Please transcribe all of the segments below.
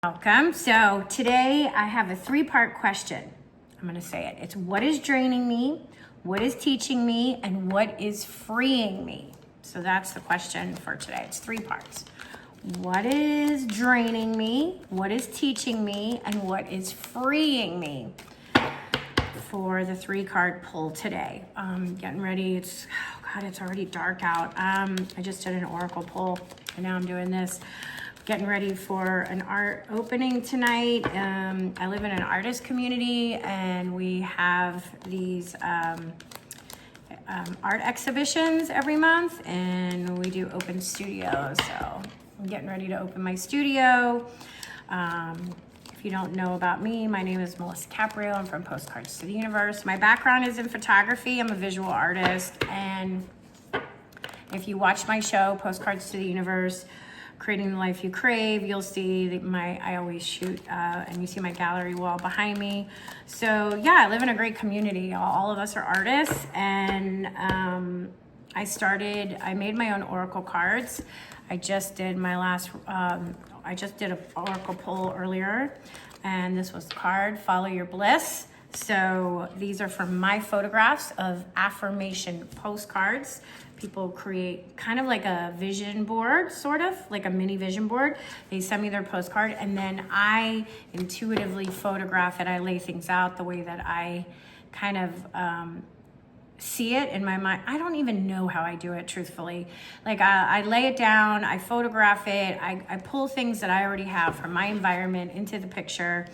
Welcome. So today I have a three-part question. I'm going to say it. It's what is draining me, what is teaching me, and what is freeing me. So that's the question for today. It's three parts. What is draining me, what is teaching me, and what is freeing me for the three-card pull today. Getting ready. It's already dark out. I just did an oracle pull, and now I'm doing this. Getting ready for an art opening tonight. I live in an artist community, and we have these art exhibitions every month, and we do open studios. So I'm getting ready to open my studio. If you don't know about me, my name is 𝐬𝐮𝐬𝐜𝐫𝐬. I'm from Postcards to the Universe. My background is in photography. I'm a visual artist, and if you watch my show, Postcards to the Universe, Creating the Life You Crave, you'll see that I always shoot, and you see my gallery wall behind me. So yeah, I live in a great community. All of us are artists, and I made my own oracle cards. I just did my last, I just did an oracle pull earlier, and this was the card, Follow Your Bliss. So these are from my photographs of affirmation postcards. People create kind of like a vision board, sort of like a mini vision board. They send me their postcard, and then I intuitively photograph it. I lay things out the way that I kind of see it in my mind. I don't even know how I do it, truthfully. Like I lay it down, I photograph it, I pull things that I already have from my environment into the picture,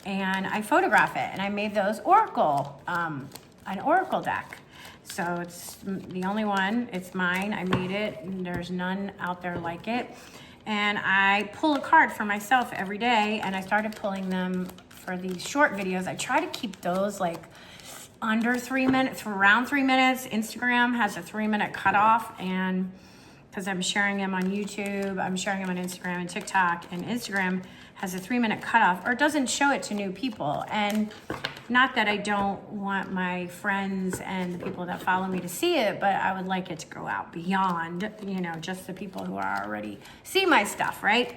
and I photograph it. And I made those an oracle deck. So it's the only one, it's mine, I made it, and there's none out there like it. And I pull a card for myself every day, and I started pulling them for these short videos. I try to keep those like under 3 minutes, around 3 minutes. Instagram has a 3-minute cutoff, and because I'm sharing them on YouTube, I'm sharing them on Instagram and TikTok, and Instagram has a 3-minute cutoff, or it doesn't show it to new people. And not that I don't want my friends and the people that follow me to see it, but I would like it to go out beyond, just the people who are already see my stuff, right?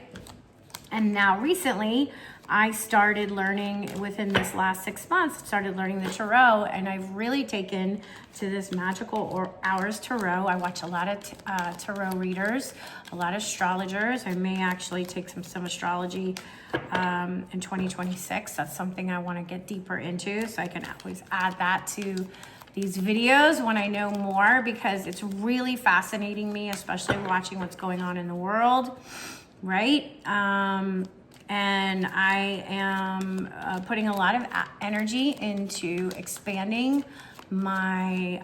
And now recently, I started learning, within this last 6 months, started learning the tarot, and I've really taken to this magical hours tarot. I watch a lot of tarot readers, a lot of astrologers. I may actually take some astrology in 2026. That's something I want to get deeper into, so I can always add that to these videos when I know more, because it's really fascinating me, especially watching what's going on in the world, right? And I am putting a lot of energy into expanding my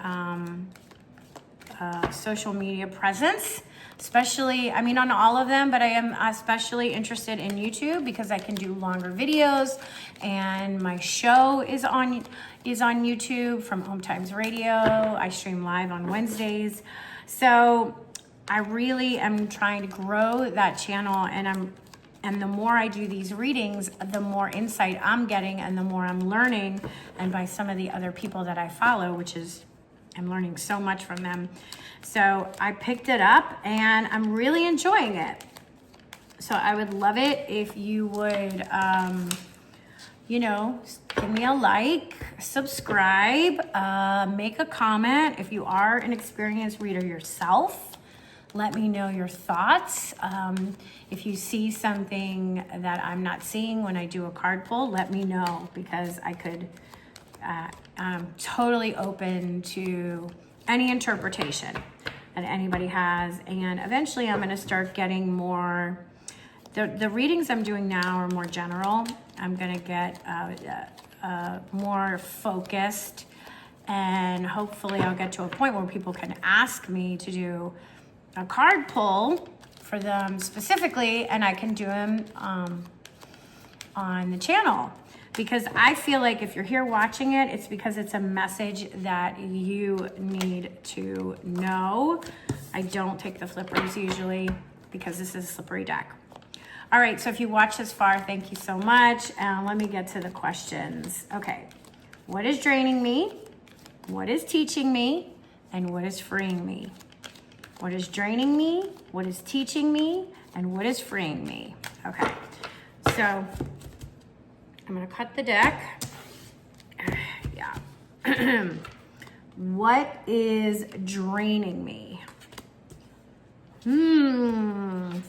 social media presence, especially, on all of them, but I am especially interested in YouTube because I can do longer videos, and my show is on YouTube from Home Times Radio. I stream live on Wednesdays. So I really am trying to grow that channel, and the more I do these readings, the more insight I'm getting, and the more I'm learning, and by some of the other people that I follow, I'm learning so much from them. So I picked it up, and I'm really enjoying it. So I would love it if you would, give me a like, subscribe, make a comment. If you are an experienced reader yourself, let me know your thoughts. If you see something that I'm not seeing when I do a card pull, let me know, because I'm totally open to any interpretation that anybody has. And eventually I'm gonna start getting more, the readings I'm doing now are more general. I'm gonna get more focused, and hopefully I'll get to a point where people can ask me to do a card pull for them specifically, and I can do them on the channel, because I feel like if you're here watching it, it's because it's a message that you need to know. I don't take the flippers usually, because this is a slippery deck. All right, so if you watch this far, thank you so much. Let me get to the questions. Okay, what is draining me? What is teaching me? And what is freeing me? What is draining me? What is teaching me? And what is freeing me? Okay, So I'm gonna cut the deck. Yeah. What is draining me?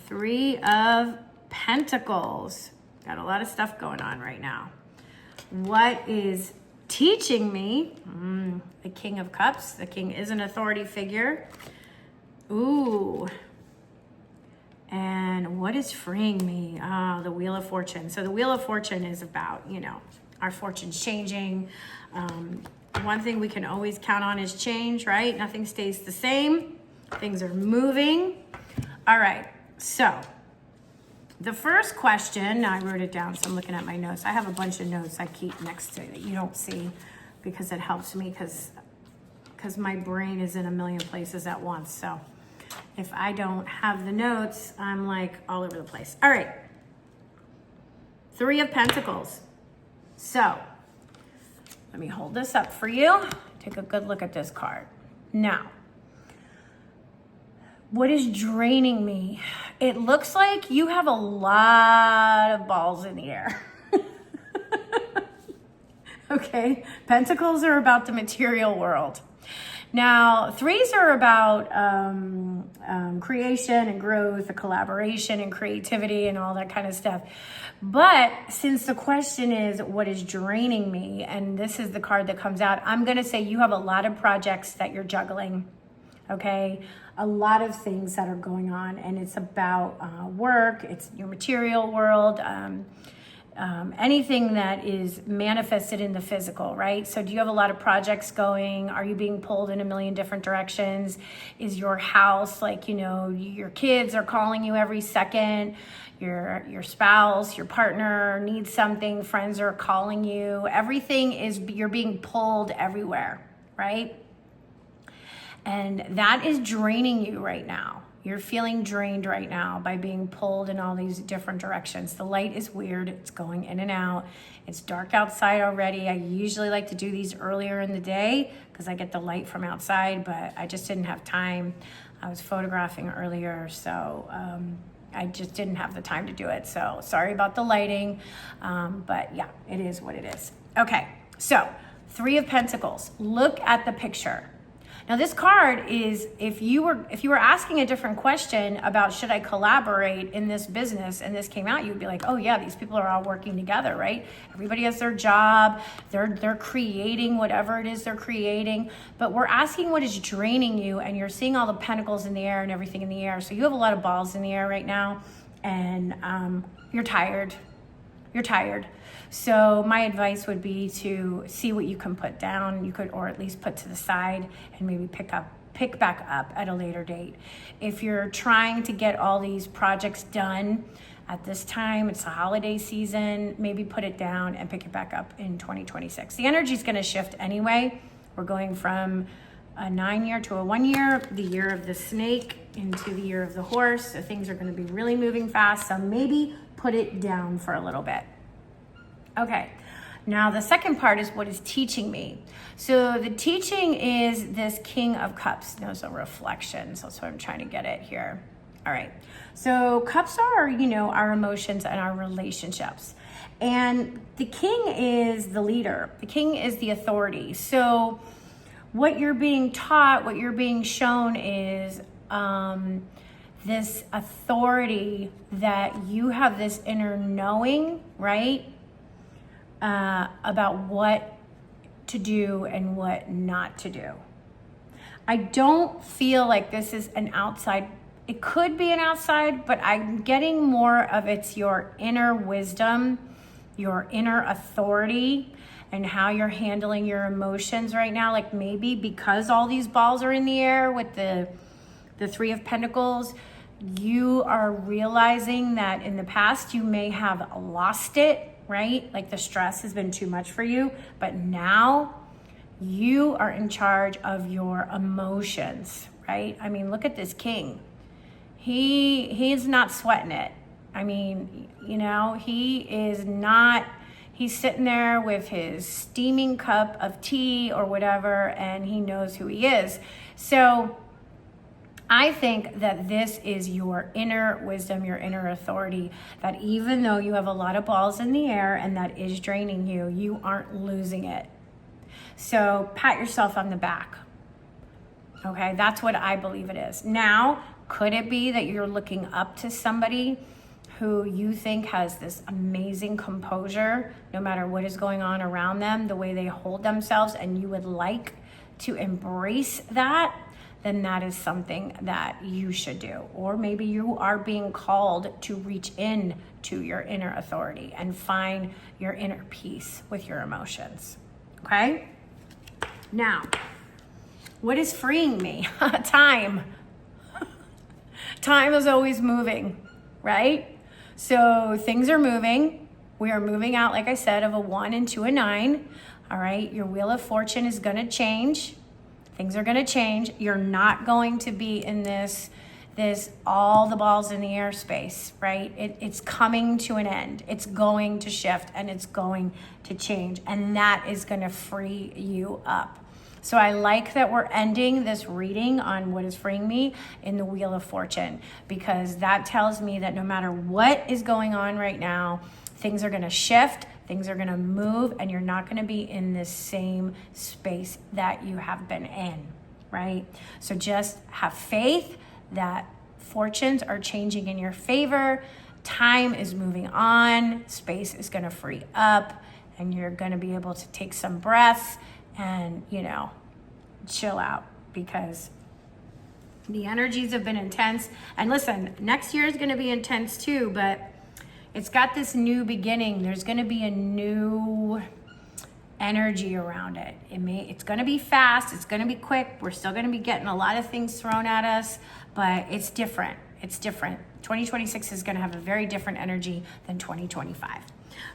Three of Pentacles. Got a lot of stuff going on right now. What is teaching me? The King of Cups. The King is an authority figure. Ooh. And what is freeing me? The Wheel of Fortune. So the Wheel of Fortune is about, you know, our fortunes changing. One thing we can always count on is change, right? Nothing stays the same. Things are moving. All right, so the first question, now I wrote it down, so I'm looking at my notes. I have a bunch of notes I keep next to that you don't see because it helps me because my brain is in a million places at once. So if I don't have the notes, I'm like all over the place. All right, Three of Pentacles. So let me hold this up for you. Take a good look at this card. Now, what is draining me? It looks like you have a lot of balls in the air. Okay, Pentacles are about the material world. Now, threes are about creation and growth, the collaboration and creativity and all that kind of stuff. But since the question is what is draining me, and this is the card that comes out, I'm going to say you have a lot of projects that you're juggling, okay? A lot of things that are going on, and it's about work, it's your material world, anything that is manifested in the physical, right? So do you have a lot of projects going? Are you being pulled in a million different directions? Is your house like, you know, your kids are calling you every second, your spouse, your partner needs something, friends are calling you, everything is, you're being pulled everywhere, right? And that is draining you right now. You're feeling drained right now by being pulled in all these different directions. The light is weird. It's going in and out. It's dark outside already. I usually like to do these earlier in the day because I get the light from outside, but I just didn't have time. I was photographing earlier, so I just didn't have the time to do it. So sorry about the lighting, but yeah, it is what it is. Okay, so Three of Pentacles. Look at the picture. Now this card is, if you were asking a different question about should I collaborate in this business and this came out, you'd be like, oh yeah, these people are all working together, right? Everybody has their job, they're creating whatever it is they're creating, but we're asking what is draining you, and you're seeing all the pentacles in the air and everything in the air. So you have a lot of balls in the air right now, and you're tired. You're tired. So my advice would be to see what you can put down. You could, or at least put to the side and maybe pick back up at a later date. If you're trying to get all these projects done at this time, it's the holiday season, maybe put it down and pick it back up in 2026. The energy is going to shift anyway. We're going from a 9-year to a 1-year, the year of the snake into the year of the horse. So things are going to be really moving fast. So maybe put it down for a little bit. Okay, now the second part is what is teaching me. So the teaching is this King of Cups. Those are reflections. That's what I'm trying to get at here. All right, so cups are, you know, our emotions and our relationships. And the king is the leader. The king is the authority. So what you're being taught, what you're being shown is this authority that you have this inner knowing, right? About what to do and what not to do. I don't feel like this is an outside, it could be an outside, but I'm getting more of it's your inner wisdom, your inner authority, and how you're handling your emotions right now. Like maybe because all these balls are in the air with the Three of Pentacles, you are realizing that in the past you may have lost it, right? Like the stress has been too much for you, but now you are in charge of your emotions, right? I mean, look at this king. He is not sweating it. I mean, you know, he is not, he's sitting there with his steaming cup of tea or whatever, and he knows who he is. So I think that this is your inner wisdom, your inner authority, that even though you have a lot of balls in the air and that is draining you, you aren't losing it. So pat yourself on the back. Okay, that's what I believe it is. Now, could it be that you're looking up to somebody who you think has this amazing composure, no matter what is going on around them, the way they hold themselves, and you would like to embrace that? Then that is something that you should do. Or maybe you are being called to reach in to your inner authority and find your inner peace with your emotions. Okay? Now, what is freeing me? Time. Time is always moving, right? So things are moving. We are moving out, like I said, of a 1 into a 9. All right, your wheel of fortune is going to change. Things are going to change. You're not going to be in this all the balls in the air space, right? It's coming to an end. It's going to shift and it's going to change. And that is going to free you up. So I like that we're ending this reading on what is freeing me in the Wheel of Fortune, because that tells me that no matter what is going on right now, things are going to shift, things are going to move, and you're not going to be in this same space that you have been in, right? So just have faith that fortunes are changing in your favor, time is moving on, space is going to free up, and you're going to be able to take some breaths and, chill out, because the energies have been intense. And listen, next year is going to be intense too, but it's got this new beginning. There's going to be a new energy around it. It's going to be fast. It's going to be quick. We're still going to be getting a lot of things thrown at us, but it's different. It's different. 2026 is going to have a very different energy than 2025.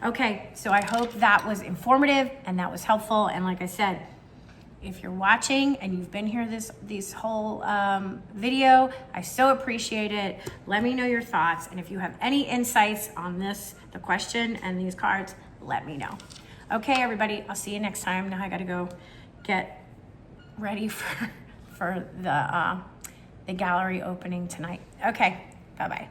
Okay, so I hope that was informative and that was helpful. And like I said, if you're watching and you've been here this whole video, I so appreciate it. Let me know your thoughts. And if you have any insights on the question and these cards, let me know. Okay, everybody, I'll see you next time. Now I got to go get ready for the gallery opening tonight. Okay, bye-bye.